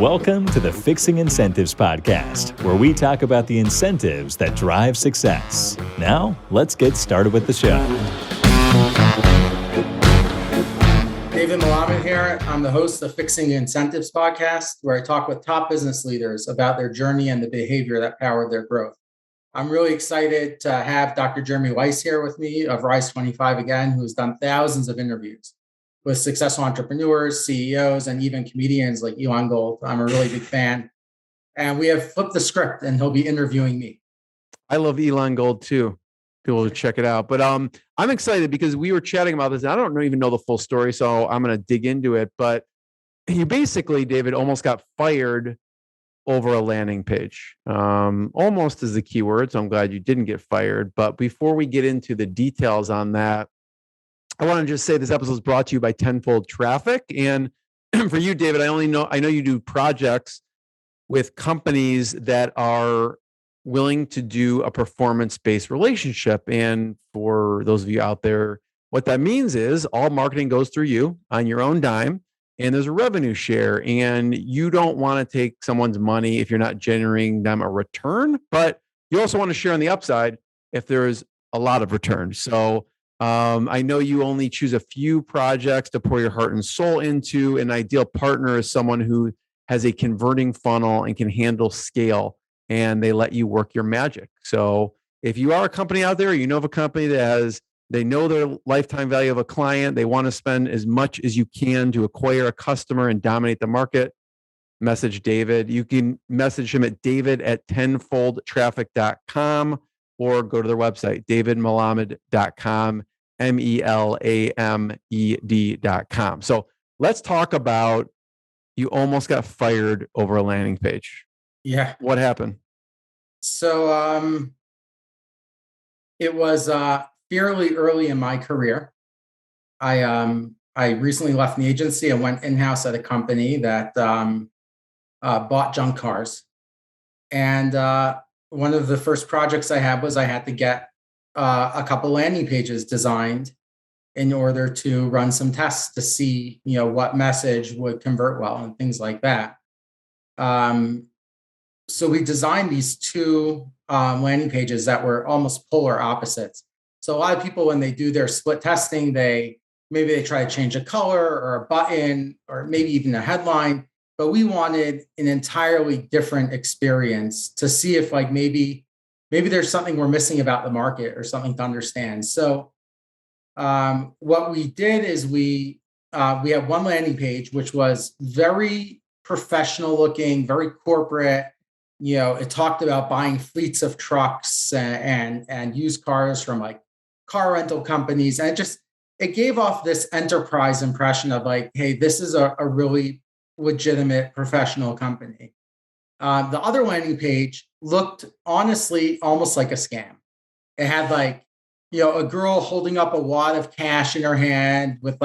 Welcome to the Fixing Incentives podcast, where we talk about the incentives that drive success. Now, let's get started with the show. David Melamed here. I'm the host of Fixing Incentives podcast, where I talk with top business leaders about their journey and the behavior that powered their growth. I'm really excited to have Dr. Jeremy Weiss here with me of Rise 25 again, who's done thousands of interviews with successful entrepreneurs, CEOs, and even comedians like Elon Gold. I'm a really big fan. And we have flipped the script and he'll be interviewing me. I love Elon Gold too. People should check it out. But I'm excited because we were chatting about this. And I don't even know the full story, so I'm going to dig into it. But you basically, David, almost got fired over a landing page. Almost is the key word. So I'm glad you didn't get fired. But before we get into the details on that, I want to just say this episode is brought to you by Tenfold Traffic. And for you, David, I know you do projects with companies that are willing to do a performance-based relationship. And for those of you out there, what that means is all marketing goes through you on your own dime, and there's a revenue share. And you don't want to take someone's money if you're not generating them a return, but you also want to share on the upside if there's a lot of return. So I know you only choose a few projects to pour your heart and soul into. An ideal partner is someone who has a converting funnel and can handle scale, and they let you work your magic. So if you are a company out there, you know of a company that they know their lifetime value of a client, they want to spend as much as you can to acquire a customer and dominate the market, message David. You can message him at david@tenfoldtraffic.com or go to their website, davidmelamed.com, MELAMED.com. So let's talk about, you almost got fired over a landing page. Yeah. What happened? So it was fairly early in my career. I recently left the agency and went in-house at a company that bought junk cars. And one of the first projects I had was I had to get a couple landing pages designed in order to run some tests to see, what message would convert well and things like that. So we designed these two landing pages that were almost polar opposites. So a lot of people, when they do their split testing, maybe they try to change a color or a button or maybe even a headline. But we wanted an entirely different experience to see if maybe there's something we're missing about the market or something to understand. So what we did is we had one landing page, which was very professional looking, very corporate. It talked about buying fleets of trucks and used cars from car rental companies. And it gave off this enterprise impression of hey, this is a really legitimate professional company. The other landing page looked honestly almost like a scam. It had a girl holding up a wad of cash in her hand with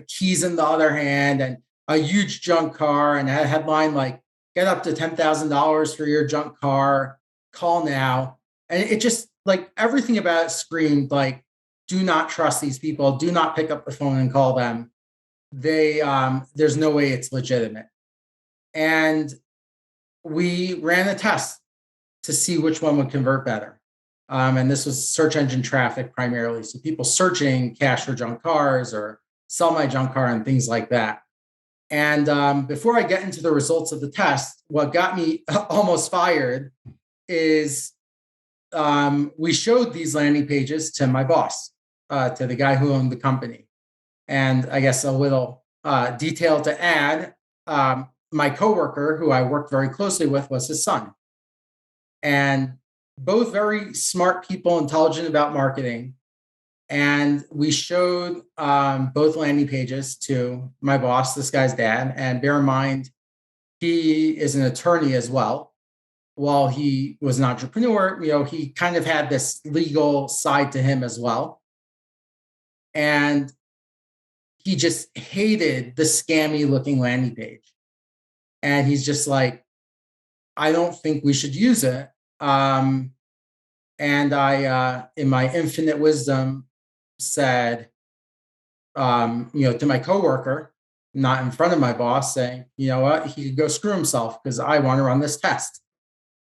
keys in the other hand and a huge junk car, and had a headline get up to $10,000 for your junk car, call now. And it just everything about it screamed do not trust these people, do not pick up the phone and call them. There's no way it's legitimate. And we ran a test to see which one would convert better. And this was search engine traffic primarily. So people searching cash for junk cars or sell my junk car and things like that. And before I get into the results of the test, what got me almost fired is we showed these landing pages to my boss, to the guy who owned the company. And I guess a little detail to add, my coworker, who I worked very closely with, was his son. And both very smart people, intelligent about marketing. And we showed both landing pages to my boss, this guy's dad. And bear in mind, he is an attorney as well. While he was an entrepreneur, he kind of had this legal side to him as well. And he just hated the scammy looking landing page. And he's just I don't think we should use it. And I, in my infinite wisdom, said, to my coworker, not in front of my boss, saying, you know what, he could go screw himself because I want to run this test.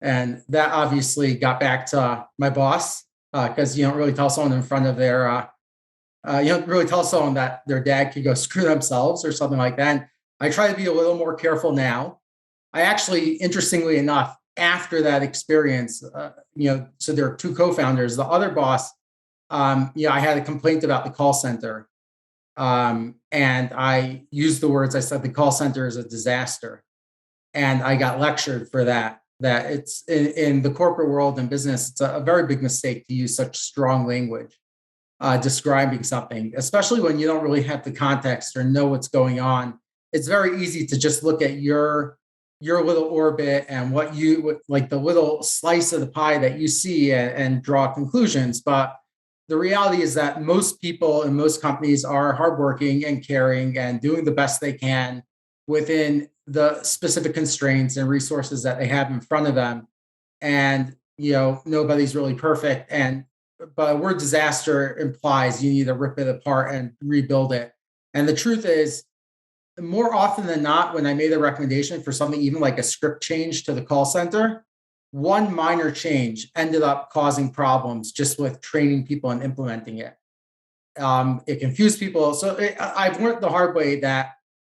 And that obviously got back to my boss, because you don't really tell someone in front of their, you don't really tell someone that their dad could go screw themselves or something like that. And I try to be a little more careful now. I actually, interestingly enough, after that experience, so there are two co-founders. The other boss, I had a complaint about the call center. And I used the words, I said, the call center is a disaster. And I got lectured for that it's in the corporate world and business, it's a very big mistake to use such strong language describing something, especially when you don't really have the context or know what's going on. It's very easy to just look at your little orbit and what like the little slice of the pie that you see and draw conclusions. But the reality is that most people in most companies are hardworking and caring and doing the best they can within the specific constraints and resources that they have in front of them. And, nobody's really perfect. But the word disaster implies you need to rip it apart and rebuild it. And the truth is, more often than not, when I made a recommendation for something, even like a script change to the call center, one minor change ended up causing problems just with training people and implementing it. It confused people. So I've learned the hard way that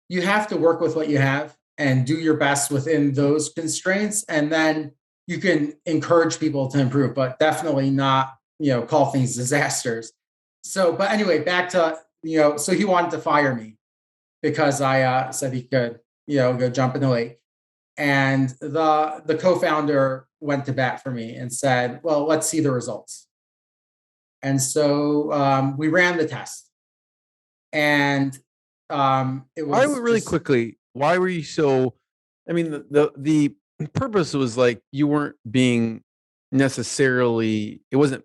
you have to work with what you have and do your best within those constraints. And then you can encourage people to improve, but definitely not, call things disasters. So, but anyway, back to, so he wanted to fire me because I said he could, go jump in the lake. And the co-founder went to bat for me and said, well, let's see the results. And so we ran the test. And it was why were you so, I mean, the purpose was like, you weren't being necessarily, it wasn't,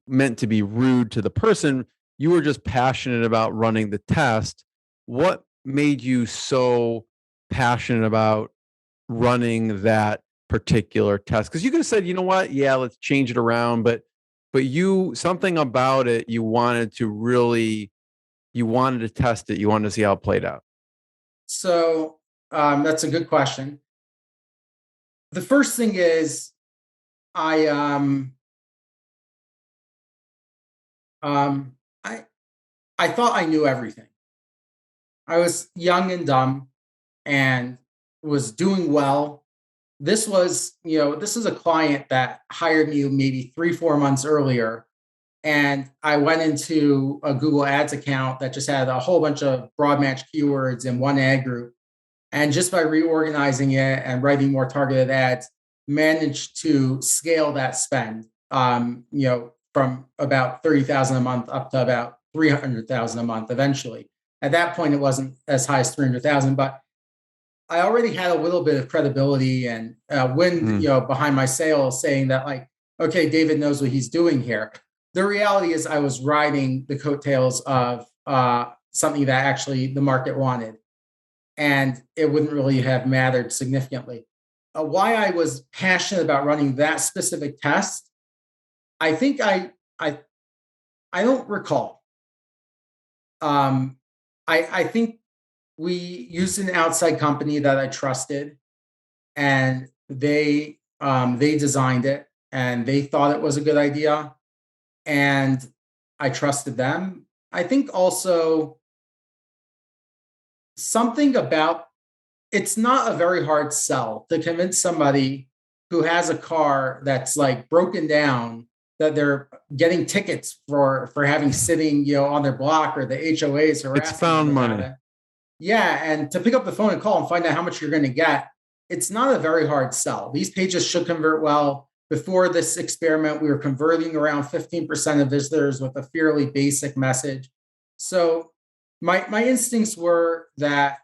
meant to be rude to the person. You were just passionate about running the test. What made you so passionate about running that particular test? Because you could have said, you know what, yeah, let's change it around, but you, something about it, you wanted to test it, you wanted to see how it played out. So that's a good question. The first thing is I thought I knew everything. I was young and dumb and was doing well. This was, this is a client that hired me maybe 3-4 months earlier. And I went into a Google Ads account that just had a whole bunch of broad match keywords in one ad group. And just by reorganizing it and writing more targeted ads, managed to scale that spend, from about 30,000 a month up to about 300,000 a month eventually. At that point, it wasn't as high as 300,000, but I already had a little bit of credibility and wind, behind my sails, saying that, like, okay, David knows what he's doing here. The reality is I was riding the coattails of something that actually the market wanted, and it wouldn't really have mattered significantly. Why I was passionate about running that specific test, I think I don't recall. I think we used an outside company that I trusted, and they designed it and they thought it was a good idea, and I trusted them. I think also something about, it's not a very hard sell to convince somebody who has a car that's like broken down that they're getting tickets for having sitting, on their block, or the HOAs harassing. It's found money. Yeah, and to pick up the phone and call and find out how much you're going to get, it's not a very hard sell. These pages should convert well. Before this experiment, we were converting around 15% of visitors with a fairly basic message. So my instincts were that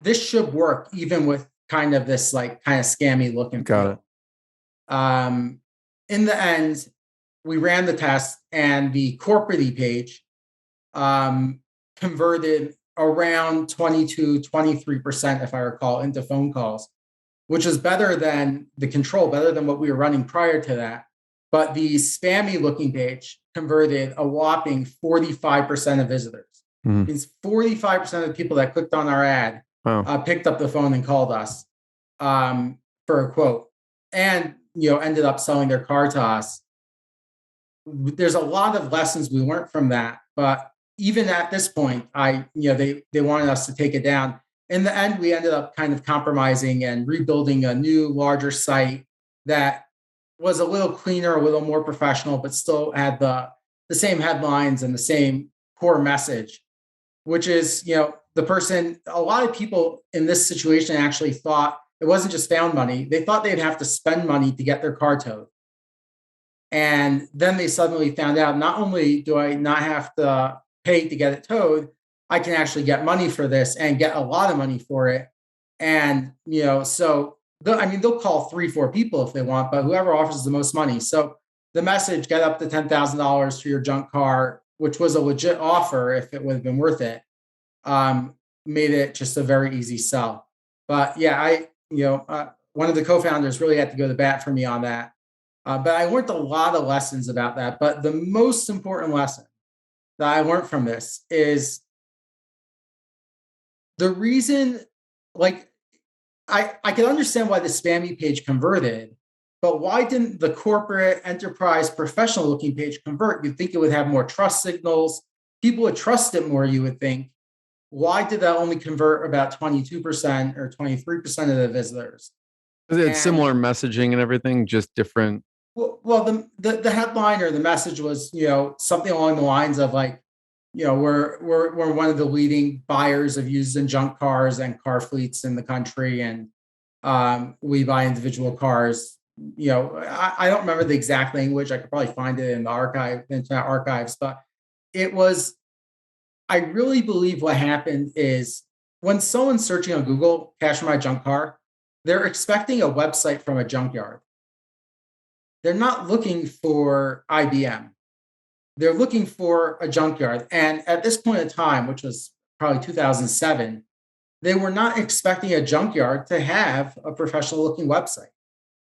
this should work even with kind of this like kind of scammy looking. Got it. In the end, we ran the test, and the corporate page converted around 23%, if I recall, into phone calls, which is better than the control, better than what we were running prior to that. But the spammy looking page converted a whopping 45% of visitors. Mhm. Means 45% of the people that clicked on our ad Wow. picked up the phone and called us for a quote, and ended up selling their car to us. There's a lot of lessons we learned from that, but even at this point, they wanted us to take it down. In the end, we ended up kind of compromising and rebuilding a new, larger site that was a little cleaner, a little more professional, but still had the same headlines and the same core message, which is, a lot of people in this situation actually thought it wasn't just found money. They thought they'd have to spend money to get their car towed. And then they suddenly found out, not only do I not have to pay to get it towed, I can actually get money for this and get a lot of money for it. And, they'll call 3, 4 people if they want, but whoever offers the most money. So the message, get up to $10,000 for your junk car, which was a legit offer if it would have been worth it, made it just a very easy sell. But yeah, one of the co-founders really had to go to bat for me on that. But I learned a lot of lessons about that. But the most important lesson that I learned from this is the reason, like, I can understand why the spammy page converted, but why didn't the corporate, enterprise, professional looking page convert? You'd think it would have more trust signals. People would trust it more, you would think. Why did that only convert about 22% or 23% of the visitors? Is it similar messaging and everything, just different? Well, the headline or the message was, something along the lines of like, we're one of the leading buyers of used and junk cars and car fleets in the country, and we buy individual cars. I don't remember the exact language. I could probably find it in the internet archives, but it was. I really believe what happened is when someone's searching on Google, "cash for my junk car," they're expecting a website from a junkyard. They're not looking for IBM. They're looking for a junkyard. And at this point in time, which was probably 2007, they were not expecting a junkyard to have a professional looking website.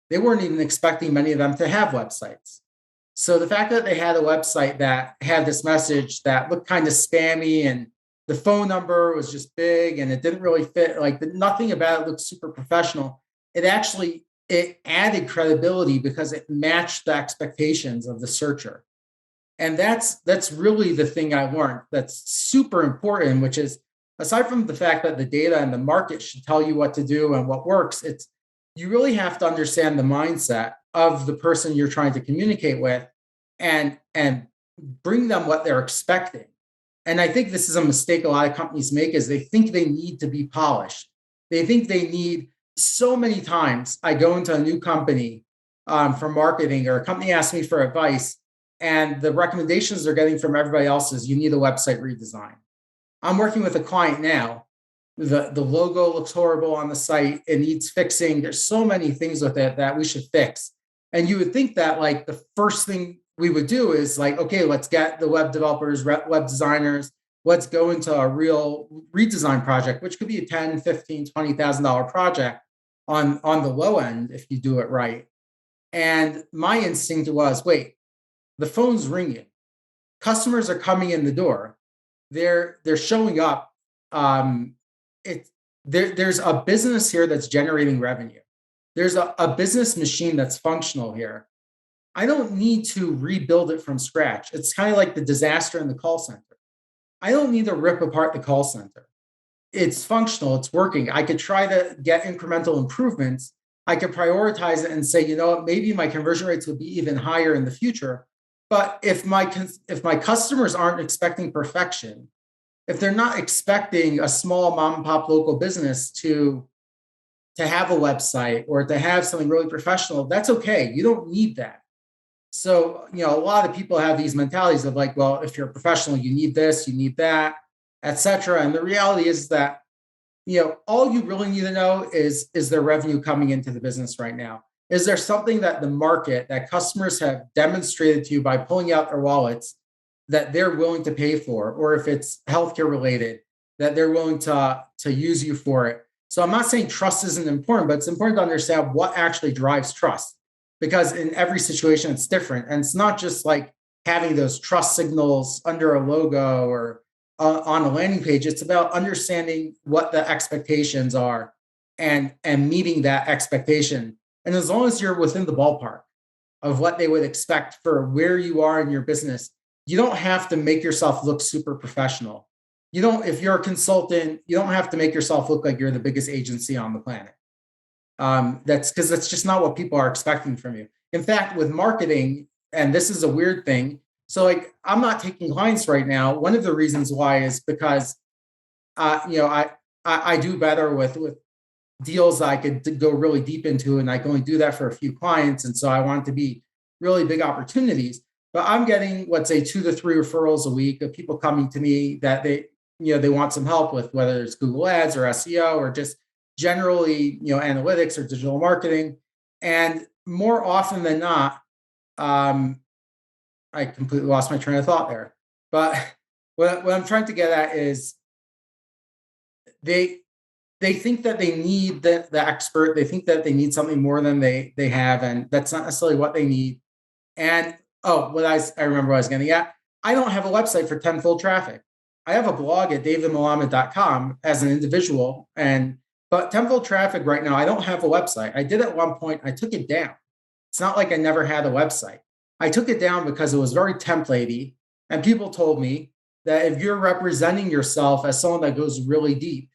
They weren't even expecting many of them to have websites. So the fact that they had a website that had this message that looked kind of spammy, and the phone number was just big and it didn't really fit, like nothing about it looked super professional. It added credibility because it matched the expectations of the searcher. And that's really the thing I learned that's super important, which is, aside from the fact that the data and the market should tell you what to do and what works, you really have to understand the mindset of the person you're trying to communicate with and bring them what they're expecting. And I think this is a mistake a lot of companies make, is they think they need to be polished. They think they need. So many times I go into a new company for marketing, or a company asks me for advice, and the recommendations they're getting from everybody else is, you need a website redesign. I'm working with a client now. The logo looks horrible on the site. It needs fixing. There's so many things with it that we should fix. And you would think that like the first thing we would do is like, okay, let's get the web developers, web designers, let's go into a real redesign project, which could be a $10,000, $15,000, $20,000 project on the low end if you do it right. And my instinct was, wait, the phone's ringing. Customers are coming in the door. They're showing up. There's a business here that's generating revenue. There's a business machine that's functional here. I don't need to rebuild it from scratch. It's kind of like the disaster in the call center. I don't need to rip apart the call center. It's functional, it's working. I could try to get incremental improvements. I could prioritize it and say, maybe my conversion rates will be even higher in the future. But if my customers aren't expecting perfection, if they're not expecting a small mom and pop local business to have a website or to have something really professional, that's okay. You don't need that. So, a lot of people have these mentalities of like, well, if you're a professional, you need this, you need that, et cetera. And the reality is that, all you really need to know is there revenue coming into the business right now? Is there something that the market, that customers have demonstrated to you by pulling out their wallets that they're willing to pay for? Or if it's healthcare related, that they're willing to use you for it. So I'm not saying trust isn't important, but it's important to understand what actually drives trust. Because in every situation, it's different. And it's not just like having those trust signals under a logo or on a landing page, it's about understanding what the expectations are and meeting that expectation. And as long as you're within the ballpark of what they would expect for where you are in your business, you don't have to make yourself look super professional. If you're a consultant, you don't have to make yourself look like you're the biggest agency on the planet. That's because that's just not what people are expecting from you. In fact, with marketing, and this is a weird thing. So like, I'm not taking clients right now. One of the reasons why is because, I do better with deals that I could go really deep into, and I can only do that for a few clients. And so I want it to be really big opportunities. But I'm getting, let's say, 2 to 3 referrals a week of people coming to me that they want some help with, whether it's Google Ads or SEO or just generally, analytics or digital marketing. And more often than not, I completely lost my train of thought there. But what I'm trying to get at is they think that they need the expert. They think that they need something more than they have, and that's not necessarily what they need. And what I remember what I was getting at. I don't have a website for Tenfold Traffic. I have a blog at davidmelamed.com as an individual, but Tenfold Traffic right now, I don't have a website. I did at one point. I took it down. It's not like I never had a website. I took it down because it was very templatey, and people told me that if you're representing yourself as someone that goes really deep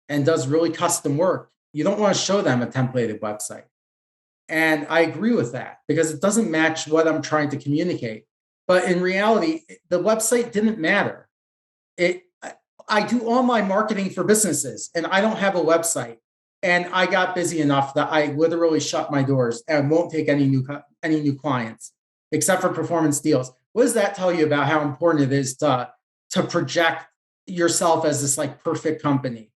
and does really custom work, you don't want to show them a templated website. And I agree with that because it doesn't match what I'm trying to communicate. But in reality, the website didn't matter. I do online marketing for businesses, and I don't have a website. And I got busy enough that I literally shut my doors and won't take any new clients, except for performance deals. What does that tell you about how important it is to project yourself as this like perfect company?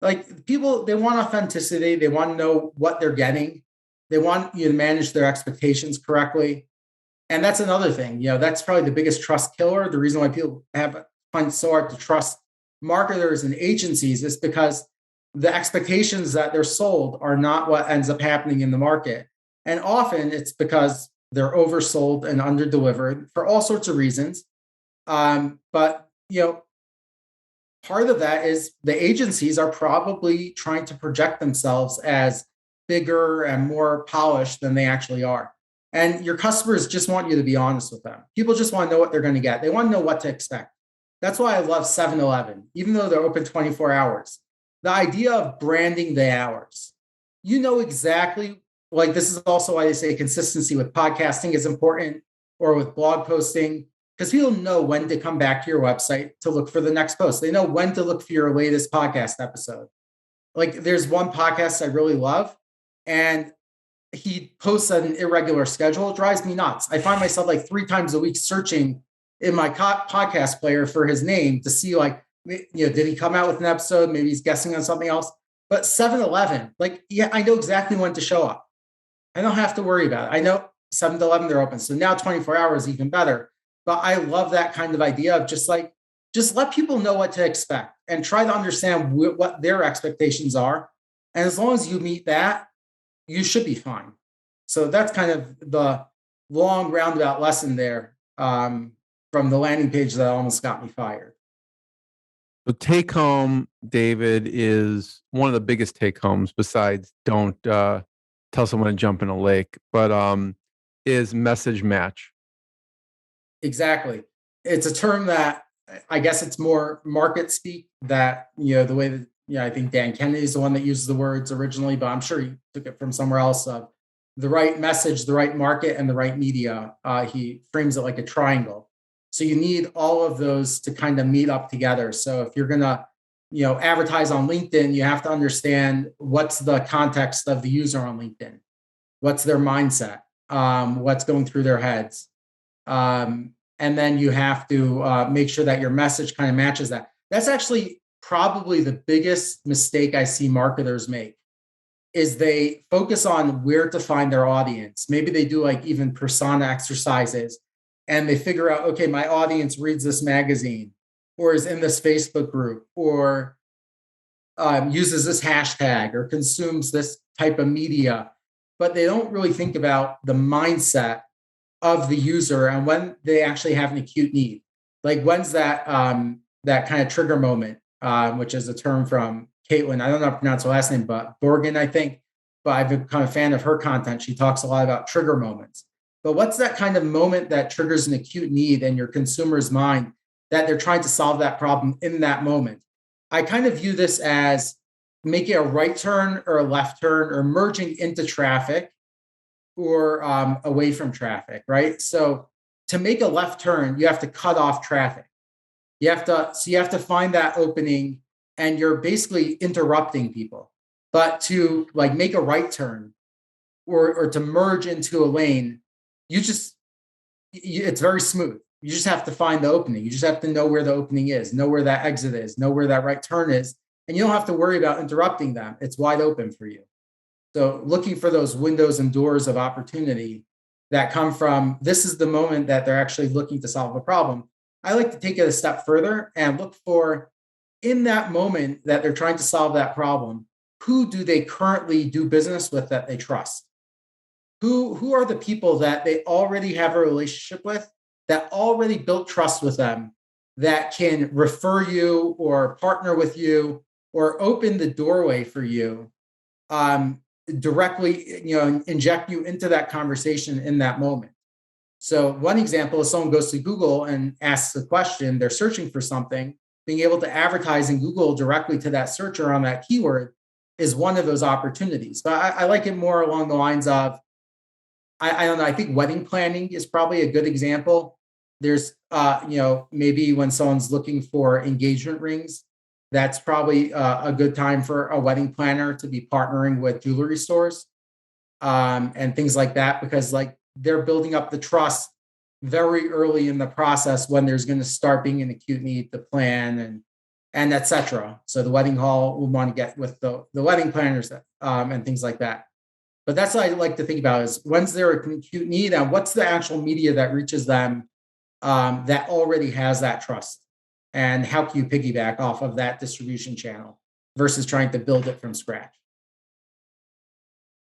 Like people, they want authenticity. They want to know what they're getting. They want you to manage their expectations correctly. And that's another thing, that's probably the biggest trust killer. The reason why people find it so hard to trust marketers and agencies is because the expectations that they're sold are not what ends up happening in the market. And often it's because they're oversold and underdelivered for all sorts of reasons. But part of that is the agencies are probably trying to project themselves as bigger and more polished than they actually are. And your customers just want you to be honest with them. People just want to know what they're going to get. They want to know what to expect. That's why I love 7-Eleven, even though they're open 24 hours. The idea of branding the hours, exactly, like this is also why they say consistency with podcasting is important, or with blog posting, because people know when to come back to your website to look for the next post. They know when to look for your latest podcast episode. Like there's one podcast I really love, and he posts at an irregular schedule. It drives me nuts. I find myself like 3 times a week searching in my podcast player for his name to see did he come out with an episode? Maybe he's guessing on something else. But 7-Eleven, I know exactly when to show up. I don't have to worry about it. I know 7-Eleven, they're open. So now 24 hours, even better. But I love that kind of idea of just let people know what to expect and try to understand what their expectations are. And as long as you meet that, you should be fine. So that's kind of the long roundabout lesson there from the landing page that almost got me fired. The take home, David, is one of the biggest take homes besides don't tell someone to jump in a lake, but is message match. Exactly. It's a term that I guess it's more market speak that, the way that, I think Dan Kennedy is the one that used the words originally, but I'm sure he took it from somewhere else. The right message, the right market, and the right media. He frames it like a triangle. So you need all of those to kind of meet up together. So if you're going to, advertise on LinkedIn, you have to understand what's the context of the user on LinkedIn. What's their mindset? What's going through their heads? And then you have to make sure that your message kind of matches that. That's actually probably the biggest mistake I see marketers make is they focus on where to find their audience. Maybe they do even persona exercises and they figure out, okay, my audience reads this magazine or is in this Facebook group or uses this hashtag or consumes this type of media, but they don't really think about the mindset of the user and when they actually have an acute need. Like when's that that kind of trigger moment, which is a term from Caitlin. I don't know how to pronounce her last name, but Borgen, I think. But I've become a fan of her content. She talks a lot about trigger moments. But what's that kind of moment that triggers an acute need in your consumer's mind that they're trying to solve that problem in that moment? I kind of view this as making a right turn or a left turn or merging into traffic or away from traffic, right? So to make a left turn, you have to cut off traffic. You have to find that opening, and you're basically interrupting people. But to like make a right turn or to merge into a lane, it's very smooth. You just have to find the opening. You just have to know where the opening is, know where that exit is, know where that right turn is, and you don't have to worry about interrupting them. It's wide open for you. So looking for those windows and doors of opportunity that come from this is the moment that they're actually looking to solve a problem. I like to take it a step further and look for in that moment that they're trying to solve that problem, who do they currently do business with that they trust? Who are the people that they already have a relationship with, that already built trust with them, that can refer you or partner with you or open the doorway for you, directly, inject you into that conversation in that moment. So one example is someone goes to Google and asks a question, they're searching for something, being able to advertise in Google directly to that searcher on that keyword is one of those opportunities. But I like it more along the lines of, I don't know, I think wedding planning is probably a good example. There's, maybe when someone's looking for engagement rings, that's probably a good time for a wedding planner to be partnering with jewelry stores and things like that, because like they're building up the trust very early in the process when there's going to start being an acute need to plan and et cetera. So the wedding hall will want to get with the wedding planners and things like that. But that's what I like to think about is when's there an acute need and what's the actual media that reaches them that already has that trust? And how can you piggyback off of that distribution channel versus trying to build it from scratch?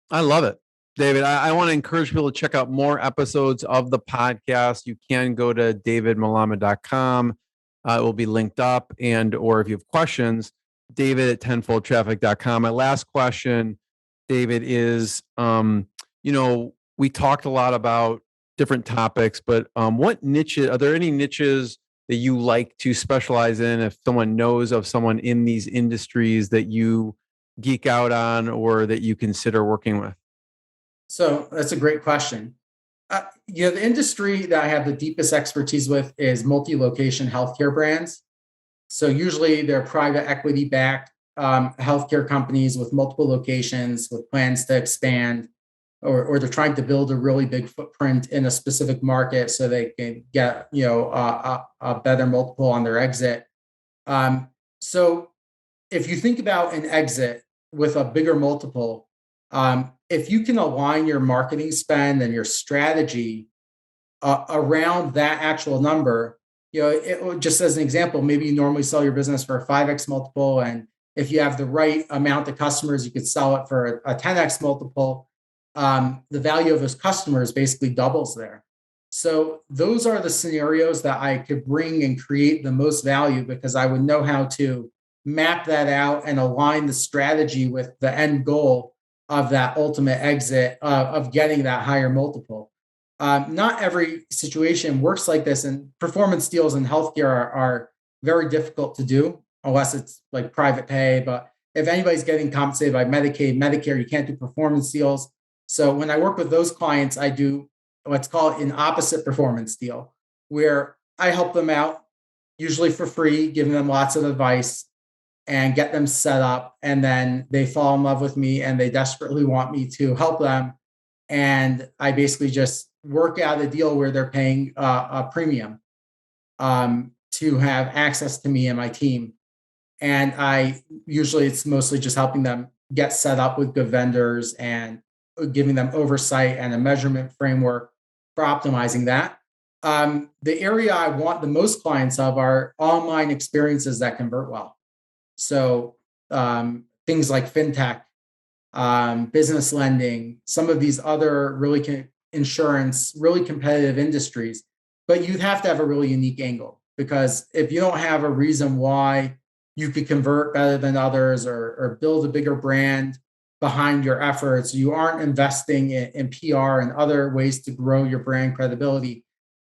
I love it, David. I want to encourage people to check out more episodes of the podcast. You can go to davidmelamed.com. It will be linked up, or if you have questions, David at tenfoldtraffic.com. My last question, David, is, we talked a lot about different topics, but what niches, are there any niches that you like to specialize in? If someone knows of someone in these industries that you geek out on or that you consider working with? So that's a great question. The industry that I have the deepest expertise with is multi-location healthcare brands. So usually they're private equity backed healthcare companies with multiple locations with plans to expand, or they're trying to build a really big footprint in a specific market so they can get a better multiple on their exit. So if you think about an exit with a bigger multiple, if you can align your marketing spend and your strategy around that actual number, just as an example, maybe you normally sell your business for a 5x multiple, and if you have the right amount of customers, you could sell it for a 10x multiple. The value of those customers basically doubles there. So those are the scenarios that I could bring and create the most value because I would know how to map that out and align the strategy with the end goal of that ultimate exit of getting that higher multiple. Not every situation works like this, and performance deals in healthcare are very difficult to do unless it's like private pay. But if anybody's getting compensated by Medicaid, Medicare, you can't do performance deals. So when I work with those clients, I do let's call it an opposite performance deal, where I help them out, usually for free, giving them lots of advice and get them set up. And then they fall in love with me and they desperately want me to help them. And I basically just work out a deal where they're paying a premium to have access to me and my team. And it's mostly just helping them get set up with good vendors and giving them oversight and a measurement framework for optimizing that. The area I want the most clients of are online experiences that convert well. So things like fintech, business lending, some of these other insurance, really competitive industries, but you'd have to have a really unique angle. because if you don't have a reason why you could convert better than others or build a bigger brand behind your efforts, you aren't investing in PR and other ways to grow your brand credibility,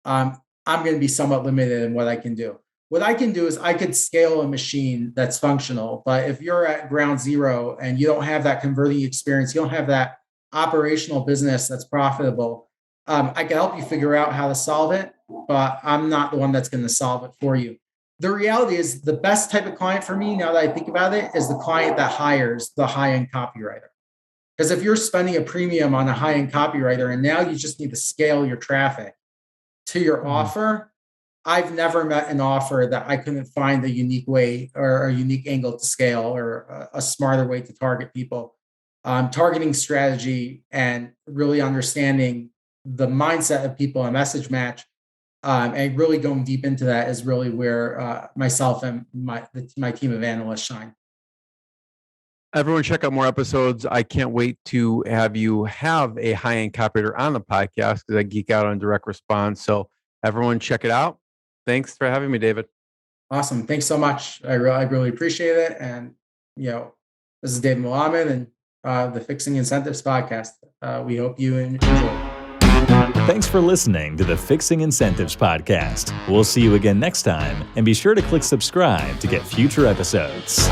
I'm going to be somewhat limited in what I can do. What I can do is I could scale a machine that's functional, but if you're at ground zero and you don't have that converting experience, you don't have that operational business that's profitable, I can help you figure out how to solve it, but I'm not the one that's going to solve it for you. The reality is the best type of client for me, now that I think about it, is the client that hires the high-end copywriter. Because if you're spending a premium on a high-end copywriter and now you just need to scale your traffic to your offer, I've never met an offer that I couldn't find a unique way or a unique angle to scale or a smarter way to target people. Targeting strategy and really understanding the mindset of people and message match, and really going deep into that is really where myself and my team of analysts shine. Everyone, check out more episodes. I can't wait to have you have a high-end copywriter on the podcast because I geek out on direct response. So everyone, check it out. Thanks for having me, David. Awesome. Thanks so much. I really appreciate it. And, this is David Melamed and the Fixing Incentives podcast. We hope you enjoy. Thanks for listening to the Fixing Incentives podcast. We'll see you again next time, and be sure to click subscribe to get future episodes.